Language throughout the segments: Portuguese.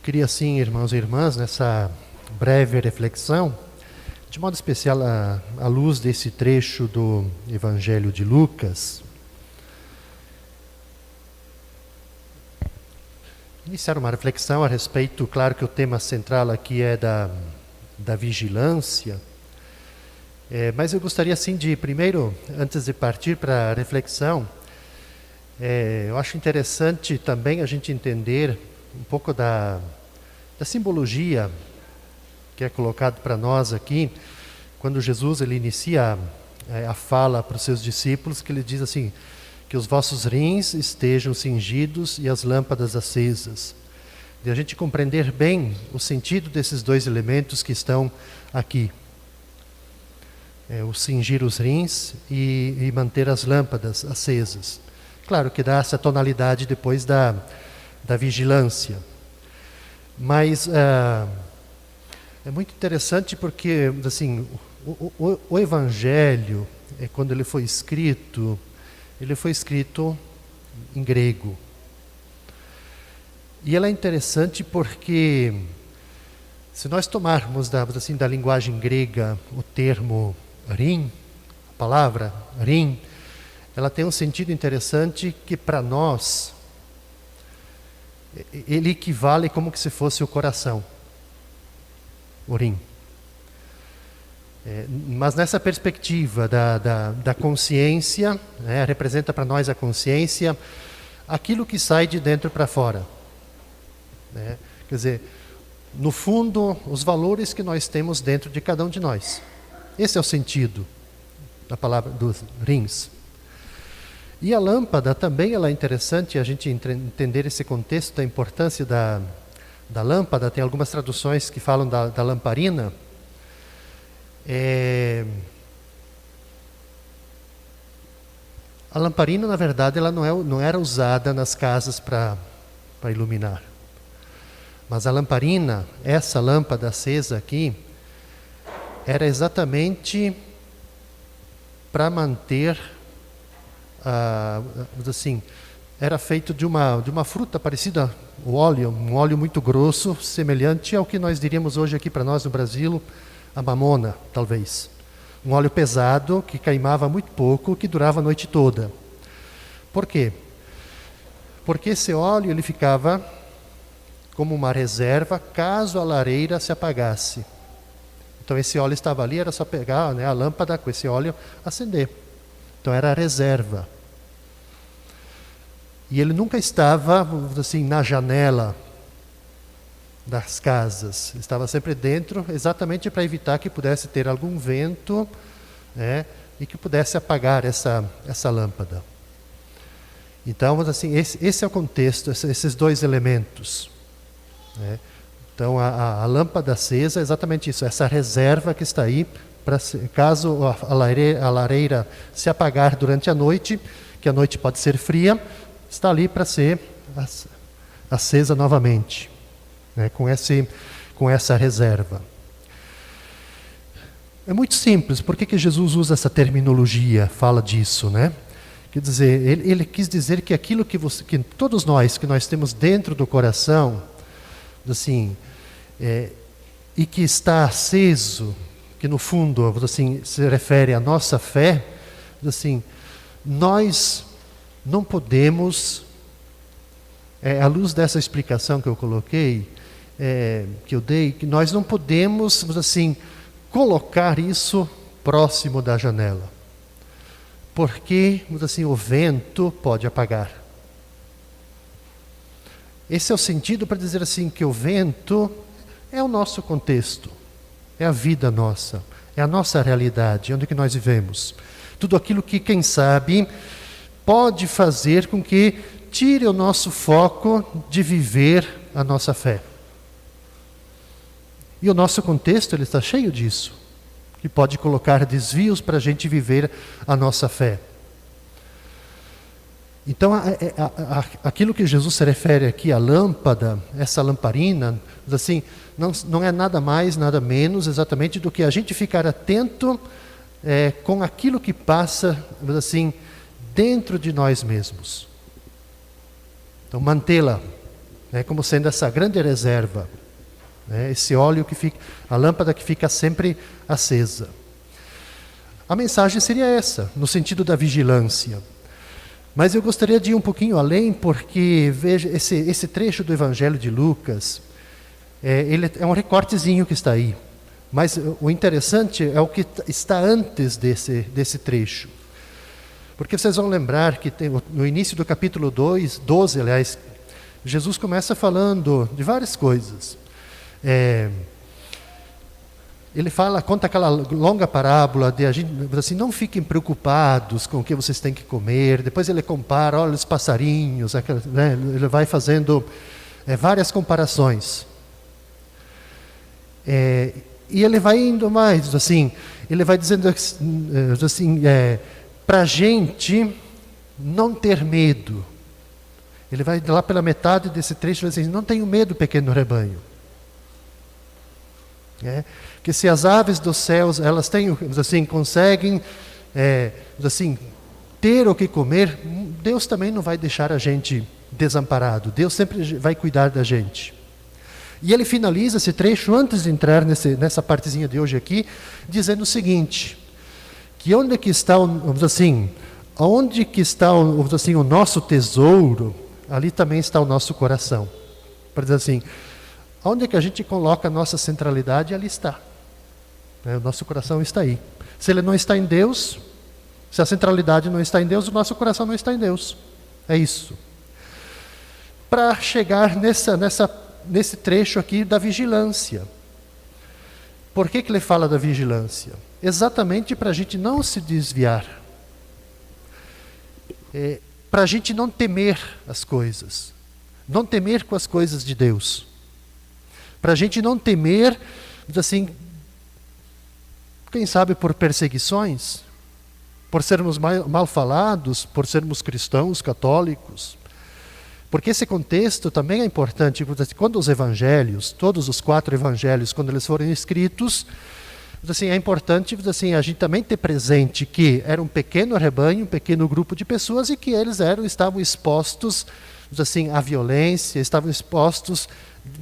queria, assim, irmãos e irmãs, nessa breve reflexão, de modo especial à luz desse trecho do Evangelho de Lucas, iniciar uma reflexão a respeito, claro que o tema central aqui é da vigilância, mas eu gostaria, assim, de primeiro, antes de partir para a reflexão, eu acho interessante também a gente entender um pouco da simbologia que é colocado para nós aqui, quando Jesus ele inicia a fala para os seus discípulos, que ele diz assim, que os vossos rins estejam cingidos e as lâmpadas acesas. De a gente compreender bem o sentido desses dois elementos que estão aqui. O cingir os rins e manter as lâmpadas acesas. Claro que dá essa tonalidade depois da vigilância. Mas é muito interessante porque, assim, o Evangelho, quando ele foi escrito em grego. E ela é interessante porque, se nós tomarmos da linguagem grega o termo rim, a palavra rim, ela tem um sentido interessante que para nós, ele equivale como que se fosse o coração, o rim. Mas nessa perspectiva da consciência, representa para nós a consciência, aquilo que sai de dentro para fora. Quer dizer, no fundo, os valores que nós temos dentro de cada um de nós. Esse é o sentido da palavra dos rins. E a lâmpada também ela é interessante a gente entender esse contexto da importância da lâmpada. Tem algumas traduções que falam da lamparina. A lamparina, na verdade, ela não era usada nas casas para iluminar. Mas a lamparina, essa lâmpada acesa aqui, era exatamente para manter, assim, era feito de uma fruta parecida ao óleo, um óleo muito grosso, semelhante ao que nós diríamos hoje aqui para nós no Brasil, a mamona, talvez. Um óleo pesado, que queimava muito pouco, que durava a noite toda. Por quê? Porque esse óleo ele ficava como uma reserva caso a lareira se apagasse. Então esse óleo estava ali, era só pegar a lâmpada com esse óleo, acender. Então era a reserva. E ele nunca estava, assim, na janela das casas. Estava sempre dentro, exatamente para evitar que pudesse ter algum vento, e que pudesse apagar essa lâmpada. Então, assim, esse é o contexto, esses dois elementos. Então, a lâmpada acesa é exatamente isso, essa reserva que está aí, caso a lareira se apagar durante a noite, que a noite pode ser fria, está ali para ser acesa novamente, com essa reserva. É muito simples, por que Jesus usa essa terminologia, fala disso, Quer dizer, ele quis dizer que aquilo que todos nós, que nós temos dentro do coração, assim, e que está aceso, que no fundo, assim, se refere à nossa fé, assim, nós não podemos, à luz dessa explicação que eu coloquei, que eu dei, que nós não podemos, assim, colocar isso próximo da janela, porque, assim, o vento pode apagar. Esse é o sentido para dizer assim que o vento é o nosso contexto, é a vida nossa, é a nossa realidade, onde que nós vivemos. Tudo aquilo que, quem sabe, pode fazer com que tire o nosso foco de viver a nossa fé. E o nosso contexto ele está cheio disso, que pode colocar desvios para a gente viver a nossa fé. Então, aquilo que Jesus se refere aqui, a lâmpada, essa lamparina, assim, não é nada mais, nada menos exatamente do que a gente ficar atento com aquilo que passa, assim, dentro de nós mesmos. Então, mantê-la né, como sendo essa grande reserva, né, esse óleo que fica, a lâmpada que fica sempre acesa. A mensagem seria essa, no sentido da vigilância. Mas eu gostaria de ir um pouquinho além, porque veja, esse trecho do Evangelho de Lucas, ele é um recortezinho que está aí. Mas o interessante é o que está antes desse trecho. Porque vocês vão lembrar que no início do capítulo 12, aliás, Jesus começa falando de várias coisas. Ele conta aquela longa parábola de a gente, assim, não fiquem preocupados com o que vocês têm que comer. Depois ele compara, olha os passarinhos, né? Ele vai fazendo várias comparações. E ele vai indo mais, assim, ele vai dizendo assim, para a gente não ter medo. Ele vai lá pela metade desse trecho e vai dizer, não tenho medo, pequeno rebanho. Que se as aves dos céus, elas têm, assim, conseguem assim, ter o que comer, Deus também não vai deixar a gente desamparado. Deus sempre vai cuidar da gente. E ele finaliza esse trecho, antes de entrar nessa partezinha de hoje aqui, dizendo o seguinte, que onde que está, vamos assim, onde que está, vamos assim, o nosso tesouro, ali também está o nosso coração. Para dizer assim, onde que a gente coloca a nossa centralidade, ali está. O nosso coração está aí. Se ele não está em Deus, se a centralidade não está em Deus, o nosso coração não está em Deus. É isso. Para chegar nesse trecho aqui da vigilância. Por que ele fala da vigilância? Exatamente para a gente não se desviar. Para a gente não temer as coisas. Não temer com as coisas de Deus. Para a gente não temer, assim, quem sabe por perseguições, por sermos mal falados, por sermos cristãos, católicos. Porque esse contexto também é importante. Quando os evangelhos, todos os 4 evangelhos, quando eles foram escritos, assim, é importante, assim, a gente também ter presente que era um pequeno rebanho, um pequeno grupo de pessoas e que eles estavam expostos, assim, à violência, estavam expostos,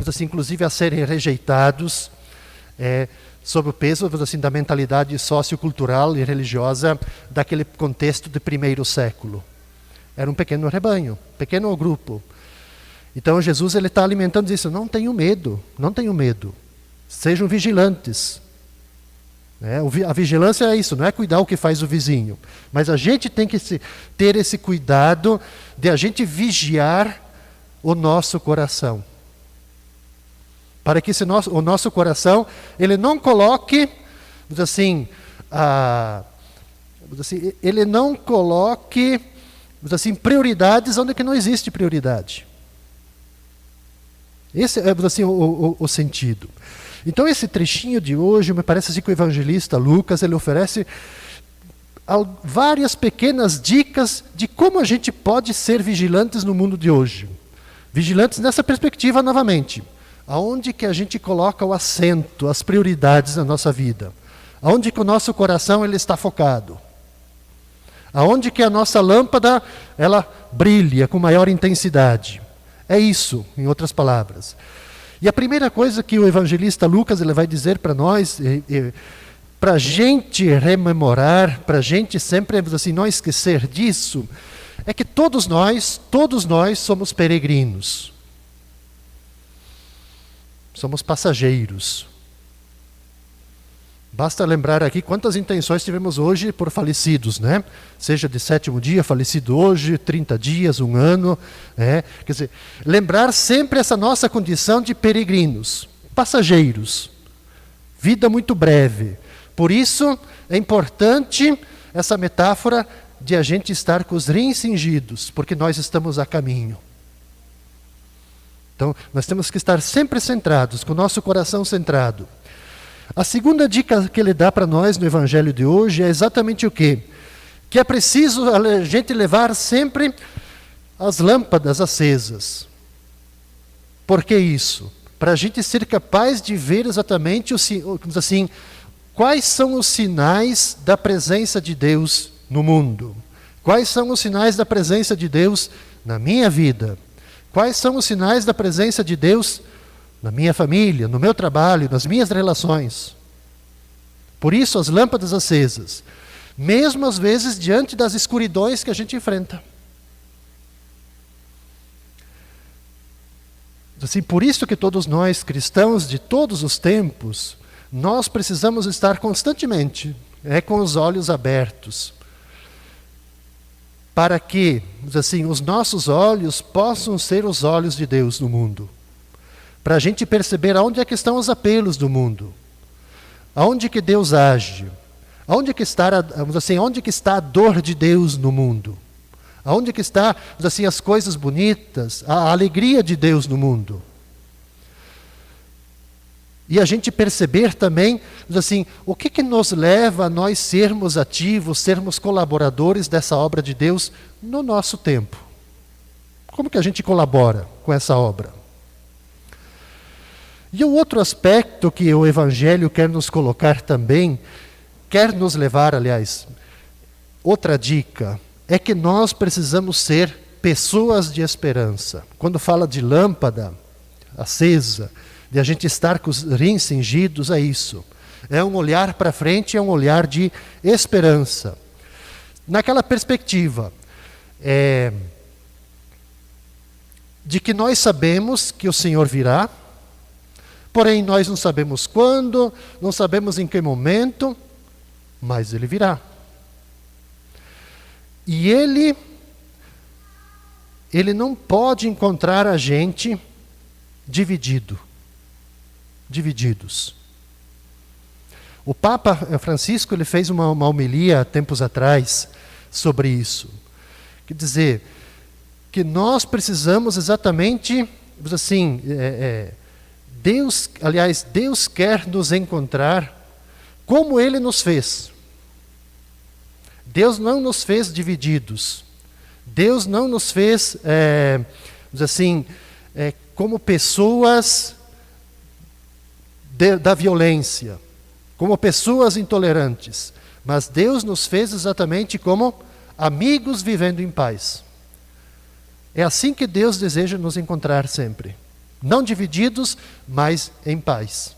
assim, inclusive a serem rejeitados, sob o peso, assim, da mentalidade sociocultural e religiosa daquele contexto do primeiro século. Era um pequeno rebanho, pequeno grupo. Então Jesus está alimentando isso. Não tenham medo, não tenham medo. Sejam vigilantes. A vigilância é isso, não é cuidar o que faz o vizinho. Mas a gente tem que ter esse cuidado de a gente vigiar o nosso coração. Para que o nosso coração, ele não coloque, assim, ele não coloque, assim, prioridades onde que não existe prioridade. Esse é, assim, o sentido. Então esse trechinho de hoje, me parece assim que o evangelista Lucas, ele oferece várias pequenas dicas de como a gente pode ser vigilantes no mundo de hoje. Vigilantes nessa perspectiva novamente. Aonde que a gente coloca o acento, as prioridades na nossa vida? Aonde que o nosso coração ele está focado? Aonde que a nossa lâmpada ela brilha com maior intensidade? É isso, em outras palavras. E a primeira coisa que o evangelista Lucas ele vai dizer para nós, para a gente rememorar, para a gente sempre assim, não esquecer disso, é que todos nós somos peregrinos. Somos passageiros. Basta lembrar aqui quantas intenções tivemos hoje por falecidos, né? Seja de 7º dia, falecido hoje, 30 dias, 1 ano. Quer dizer, lembrar sempre essa nossa condição de peregrinos, passageiros. Vida muito breve. Por isso, é importante essa metáfora de a gente estar com os rins cingidos, porque nós estamos a caminho. Então, nós temos que estar sempre centrados, com o nosso coração centrado. A segunda dica que ele dá para nós no Evangelho de hoje é exatamente o quê? Que é preciso a gente levar sempre as lâmpadas acesas. Por que isso? Para a gente ser capaz de ver exatamente assim, quais são os sinais da presença de Deus no mundo. Quais são os sinais da presença de Deus na minha vida. Quais são os sinais da presença de Deus na minha família, no meu trabalho, nas minhas relações? Por isso, as lâmpadas acesas, mesmo às vezes diante das escuridões que a gente enfrenta. Assim, por isso que todos nós, cristãos de todos os tempos, nós precisamos estar constantemente com os olhos abertos, para que, assim, os nossos olhos possam ser os olhos de Deus no mundo, para a gente perceber aonde é que estão os apelos do mundo, aonde que Deus age, aonde que está, assim, onde que está a dor de Deus no mundo, aonde que está, assim, as coisas bonitas, a alegria de Deus no mundo. E a gente perceber também, assim, o que nos leva a nós sermos ativos, sermos colaboradores dessa obra de Deus no nosso tempo. Como que a gente colabora com essa obra? E o outro aspecto que o Evangelho quer nos colocar também, quer nos levar, aliás, outra dica, é que nós precisamos ser pessoas de esperança. Quando fala de lâmpada acesa, de a gente estar com os rins cingidos, é isso. É um olhar para frente, é um olhar de esperança. Naquela perspectiva, de que nós sabemos que o Senhor virá, porém nós não sabemos quando, não sabemos em que momento, mas Ele virá. E Ele não pode encontrar a gente divididos. O Papa Francisco ele fez uma homilia tempos atrás sobre isso. Quer dizer, que nós precisamos exatamente, assim, Deus quer nos encontrar como Ele nos fez. Deus não nos fez divididos. Deus não nos fez, como pessoas da violência, como pessoas intolerantes. Mas Deus nos fez exatamente como amigos vivendo em paz. É assim que Deus deseja nos encontrar sempre. Não divididos, mas em paz.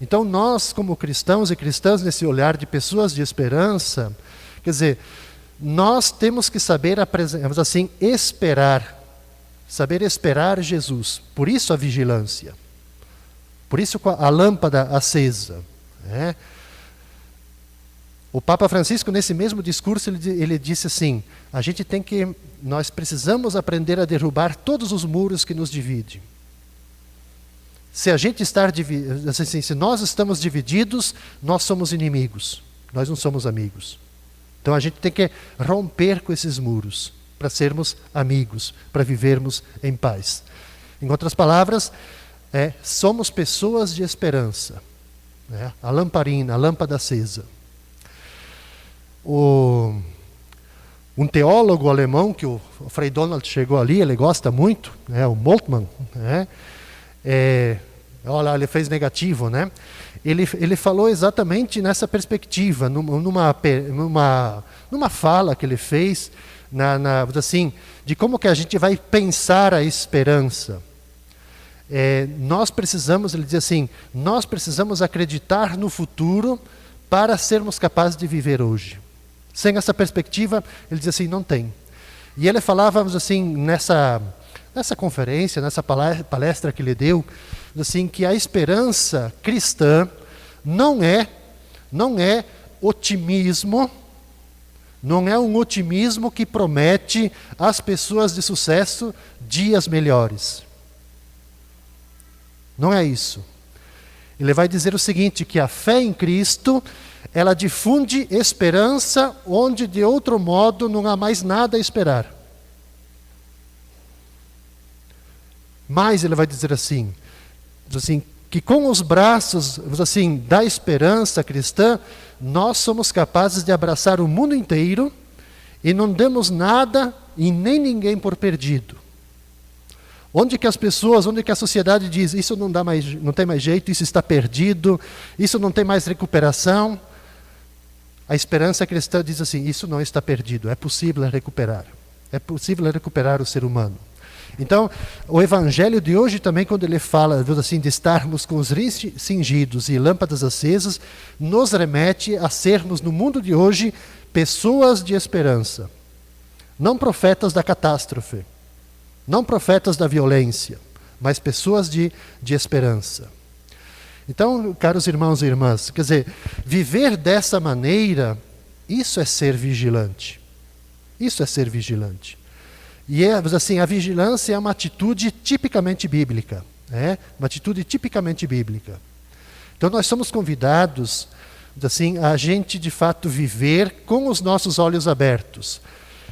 Então nós, como cristãos e cristãs, nesse olhar de pessoas de esperança, quer dizer, nós temos que saber, assim, saber esperar Jesus. Por isso a vigilância. Por isso a lâmpada acesa. O Papa Francisco, nesse mesmo discurso, ele disse assim, nós precisamos aprender a derrubar todos os muros que nos dividem. Se nós estamos divididos, nós somos inimigos, nós não somos amigos. Então a gente tem que romper com esses muros, para sermos amigos, para vivermos em paz. Em outras palavras, somos pessoas de esperança. A lamparina, a lâmpada acesa. Um teólogo alemão, que o Frei Donald chegou ali, ele gosta muito, o Moltmann, olha, ele fez negativo, né? Ele falou exatamente nessa perspectiva, numa fala que ele fez, assim, de como que a gente vai pensar a esperança. Nós precisamos, ele diz assim, nós precisamos acreditar no futuro para sermos capazes de viver hoje. Sem essa perspectiva, ele diz assim, não tem. E ele falava, assim, nessa conferência, nessa palestra que ele deu, assim, que a esperança cristã não é otimismo, não é um otimismo que promete às pessoas de sucesso dias melhores. Não é isso. Ele vai dizer o seguinte, que a fé em Cristo, ela difunde esperança onde de outro modo não há mais nada a esperar. Mas ele vai dizer assim, que com os braços, assim, da esperança cristã, nós somos capazes de abraçar o mundo inteiro e não demos nada e nem ninguém por perdido. Onde que a sociedade diz, isso não tem mais jeito, isso está perdido, isso não tem mais recuperação. A esperança cristã diz assim, isso não está perdido, é possível recuperar. É possível recuperar o ser humano. Então, o evangelho de hoje também, quando ele fala assim, de estarmos com os rins cingidos e lâmpadas acesas, nos remete a sermos, no mundo de hoje, pessoas de esperança. Não profetas da catástrofe, não profetas da violência, mas pessoas de esperança. Então, caros irmãos e irmãs, quer dizer, viver dessa maneira, isso é ser vigilante. Isso é ser vigilante. E assim, a vigilância é uma atitude tipicamente bíblica. Uma atitude tipicamente bíblica. Então nós somos convidados assim, a gente de fato viver com os nossos olhos abertos.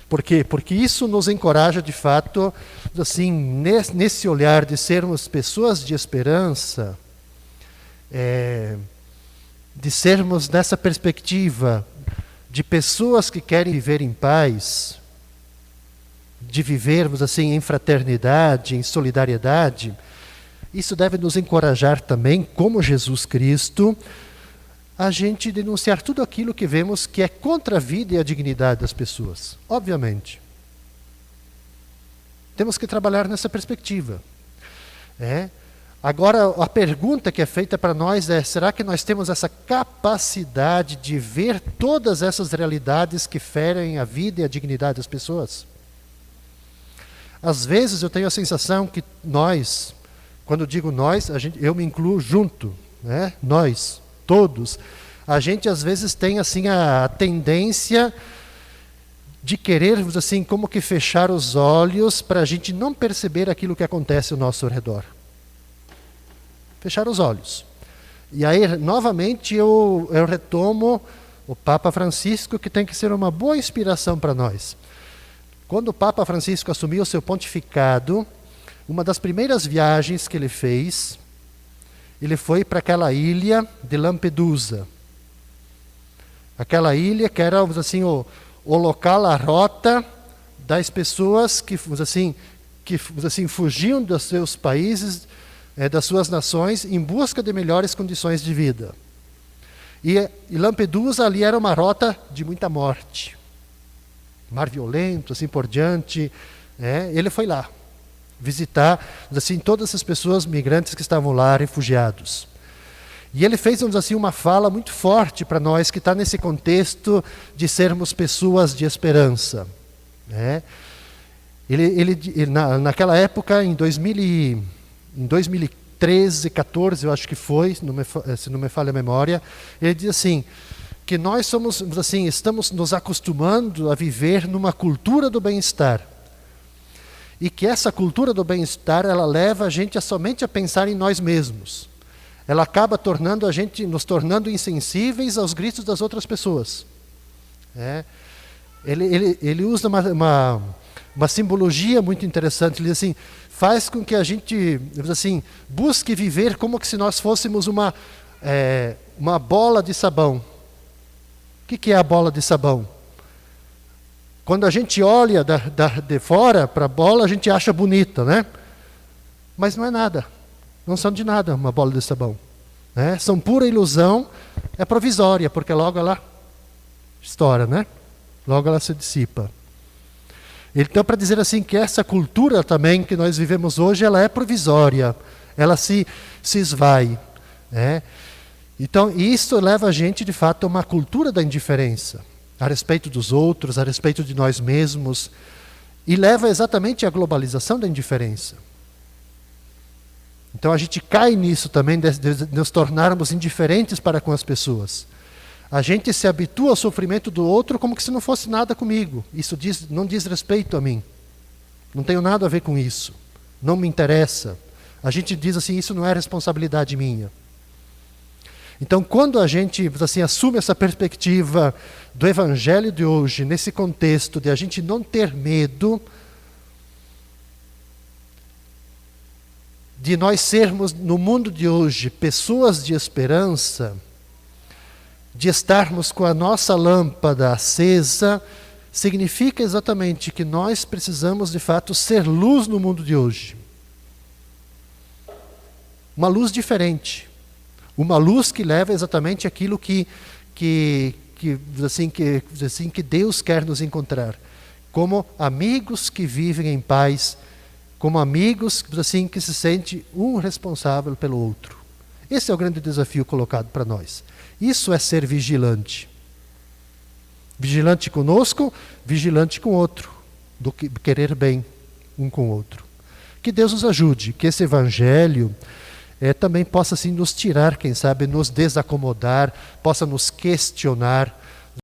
Por quê? Porque isso nos encoraja de fato, assim, nesse olhar de sermos pessoas de esperança, de sermos nessa perspectiva de pessoas que querem viver em paz, de vivermos assim em fraternidade, em solidariedade. Isso deve nos encorajar também, como Jesus Cristo, a gente denunciar tudo aquilo que vemos que é contra a vida e a dignidade das pessoas. Obviamente. Temos que trabalhar nessa perspectiva. Agora, a pergunta que é feita para nós é: será que nós temos essa capacidade de ver todas essas realidades que ferem a vida e a dignidade das pessoas? Às vezes eu tenho a sensação que nós, quando digo nós, eu me incluo junto, nós, todos, a gente às vezes tem assim a tendência de querer, assim, como que fechar os olhos para a gente não perceber aquilo que acontece ao nosso redor. Fechar os olhos. E aí, novamente, eu retomo o Papa Francisco, que tem que ser uma boa inspiração para nós. Quando o Papa Francisco assumiu o seu pontificado, uma das primeiras viagens que ele fez, ele foi para aquela ilha de Lampedusa. Aquela ilha que era, assim, o local, a rota das pessoas que fugiam dos seus países, das suas nações, em busca de melhores condições de vida. E Lampedusa ali era uma rota de muita morte. Mar violento, assim por diante. Ele foi lá visitar, assim, todas essas pessoas migrantes que estavam lá, refugiados. E ele fez, assim, uma fala muito forte para nós, que está nesse contexto de sermos pessoas de esperança. Naquela época, em 2013, 14, eu acho que foi, se não me falha a memória, ele diz assim, que nós somos, assim, estamos nos acostumando a viver numa cultura do bem-estar. E que essa cultura do bem-estar, ela leva a gente somente a pensar em nós mesmos. Ela acaba nos tornando insensíveis aos gritos das outras pessoas. Ele usa uma simbologia muito interessante. Ele diz assim, faz com que a gente, assim, busque viver como que se nós fôssemos uma bola de sabão. O que é a bola de sabão? Quando a gente olha de fora para a bola, a gente acha bonita, né? Mas não é nada. Não são de nada uma bola de sabão. São pura ilusão, é provisória, porque logo ela estoura, né? Logo ela se dissipa. Então, para dizer assim que essa cultura também que nós vivemos hoje, ela é provisória, ela se esvai. Então, isso leva a gente, de fato, a uma cultura da indiferença, a respeito dos outros, a respeito de nós mesmos, e leva exatamente à globalização da indiferença. Então, a gente cai nisso também, de nos tornarmos indiferentes para com as pessoas. A gente se habitua ao sofrimento do outro como que se não fosse nada comigo. Isso não diz respeito a mim. Não tenho nada a ver com isso. Não me interessa. A gente diz assim, isso não é responsabilidade minha. Então, quando a gente, assim, assume essa perspectiva do Evangelho de hoje, nesse contexto de a gente não ter medo de nós sermos, no mundo de hoje, pessoas de esperança, de estarmos com a nossa lâmpada acesa, significa exatamente que nós precisamos, de fato, ser luz no mundo de hoje. Uma luz diferente. Uma luz que leva exatamente aquilo que Deus quer nos encontrar. Como amigos que vivem em paz como amigos, assim, que se sente um responsável pelo outro. Esse é o grande desafio colocado para nós. Isso é ser vigilante. Vigilante conosco, vigilante com o outro, do que querer bem um com o outro. Que Deus nos ajude, que esse evangelho também possa assim, nos tirar, quem sabe, nos desacomodar, possa nos questionar,